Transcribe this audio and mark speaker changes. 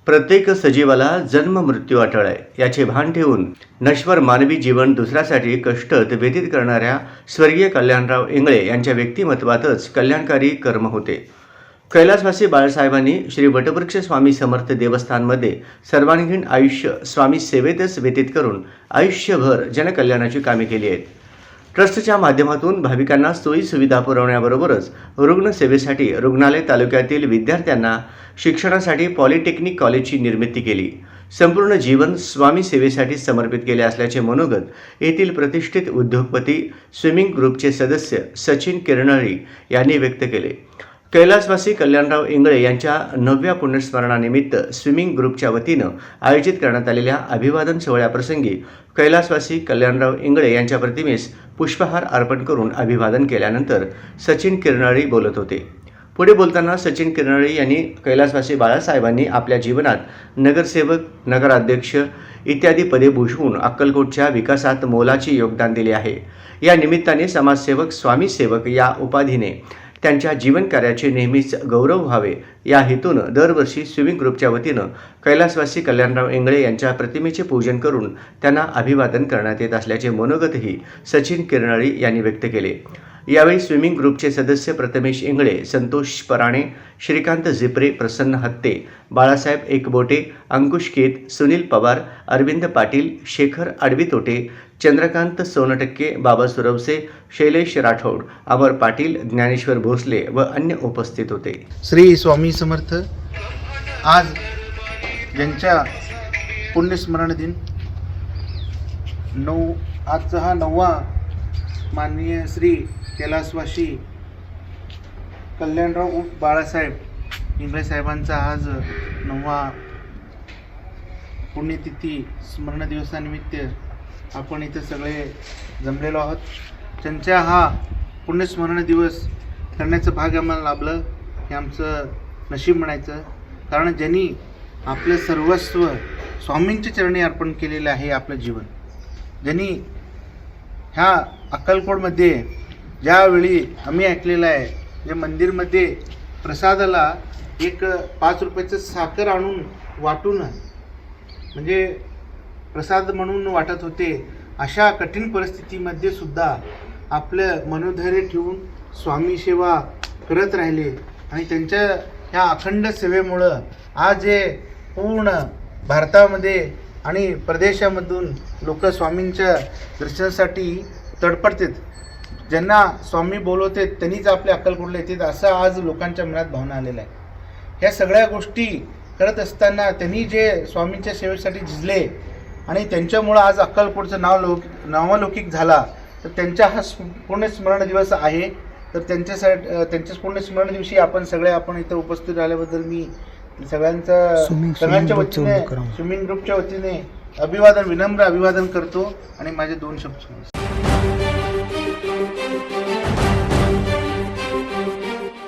Speaker 1: प्रत्येक सजीवाला जन्म मृत्यू अटळ आहे याचे भान ठेवून नश्वर मानवी जीवन दुसऱ्यासाठी कष्ट व्यतीत करणाऱ्या स्वर्गीय कल्याणराव इंगळे यांच्या व्यक्तिमत्वातच कल्याणकारी कर्म होते. कैलासवासी बाळासाहेबांनी श्री वटवृक्ष स्वामी समर्थ देवस्थानमध्ये सर्वांगीण आयुष्य स्वामी सेवेतच व्यतीत करून आयुष्यभर जनकल्याणाची कामे केली आहेत. ट्रस्टच्या माध्यमातून भाविकांना सोयी सुविधा पुरवण्याबरोबरच रुग्णसेवेसाठी रुग्णालय तालुक्यातील विद्यार्थ्यांना शिक्षणासाठी पॉलिटेक्निक कॉलेजची निर्मिती केली. संपूर्ण जीवन स्वामी सेवेसाठी समर्पित केले असल्याचे मनोगत येथील प्रतिष्ठित उद्योगपती स्विमिंग ग्रुपचे सदस्य सचिन किरणळी यांनी व्यक्त केले. कैलासवासी कल्याणराव इंगळे यांच्या 9व्या पुण्यस्मरणानिमित्त स्विमिंग ग्रुपच्या वतीनं आयोजित करण्यात आलेल्या अभिवादन सोहळ्याप्रसंगी कैलासवासी कल्याणराव इंगळे यांच्या प्रतिमेस पुष्पहार अर्पण करून अभिवादन केल्यानंतर सचिन किरणळी बोलत होते. पुढे बोलताना सचिन किरणळी यांनी कैलासवासी बाळासाहेबांनी आपल्या जीवनात नगरसेवक, नगराध्यक्ष इत्यादी पदे भूषवून अक्कलकोटच्या विकासात मोलाचे योगदान दिले आहे. या निमित्ताने समाजसेवक, स्वामी सेवक या उपाधीने त्यांच्या जीवनकार्याचे नेहमीच गौरव व्हावे या हेतून दरवर्षी स्विमिंग ग्रुपच्या वतीनं कैलासवासी कल्याणराव इंगळे यांच्या प्रतिमेचे पूजन करून त्यांना अभिवादन करण्यात येत असल्याचे मनोगतही सचिन किरणळी यांनी व्यक्त केले. यावेळी स्विमिंग ग्रुपचे सदस्य प्रथमेश इंगळे, संतोष पराणे, श्रीकांत झिपरे, प्रसन्न हत्ते, बाळासाहेब एकबोटे, अंकुश केत, सुनील पवार, अरविंद पाटील, शेखर आडवीतोटे, चंद्रकांत सोनटक्के, बाबा सुरवसे, शैलेश राठोड, अमर पाटील, ज्ञानेश्वर भोसले व अन्य उपस्थित होते.
Speaker 2: श्री स्वामी समर्थ. आज ज्यांच्या पुण्यस्मरण दिन आजचा हा 9वा माननीय श्री कैलासवासी कल्याणराव बाळासाहेब इंगळे साहेबांचा आज 9वा पुण्यतिथी स्मरण दिवसानिमित्त आपण इथं सगळे जमलेलो आहोत. त्यांच्या हा पुण्यस्मरण दिवस करण्याचं भाग्य आम्हाला लाभलं हे आमचं नशीब म्हणायचं. कारण ज्यांनी आपलं सर्वस्व स्वामींच्या चरणी अर्पण केलेलं आहे. आपलं जीवन ज्यांनी ह्या अक्कलकोटमध्ये ज्यावेळी आम्ही ऐकलेलं आहे, जे मंदिरमध्ये प्रसादाला एक 5 रुपयाचं साखर आणून वाटून म्हणजे प्रसाद म्हणून वाटत होते, अशा कठीण परिस्थितीमध्ये सुद्धा आपलं मनोधैर्य ठेवून स्वामी सेवा करत राहिले. आणि त्यांच्या ह्या अखंड सेवेमुळं आज हे पूर्ण भारतामध्ये आणि प्रदेशामधून लोक स्वामींच्या दर्शनासाठी तडपडतात. ज्यांना स्वामी बोलवते त्यांनीच आपल्या अक्कलकोटला येतात, असं आज लोकांच्या मनात भावना आलेला आहे. ह्या सगळ्या गोष्टी करत असताना त्यांनी जे स्वामींच्या सेवेसाठी झिजले आणि त्यांच्यामुळं आज अक्कलकोटचं नावलौकिक झाला. तर त्यांचा हा पुण्यस्मरण दिवस आहे. तर त्यांच्या पुण्यस्मरण दिवशी आपण इथं उपस्थित राहिल्याबद्दल मी सगळ्यांच्या वतीने स्विमिंग ग्रुपच्या वतीने विनम्र अभिवादन करतो आणि माझे 2 शब्द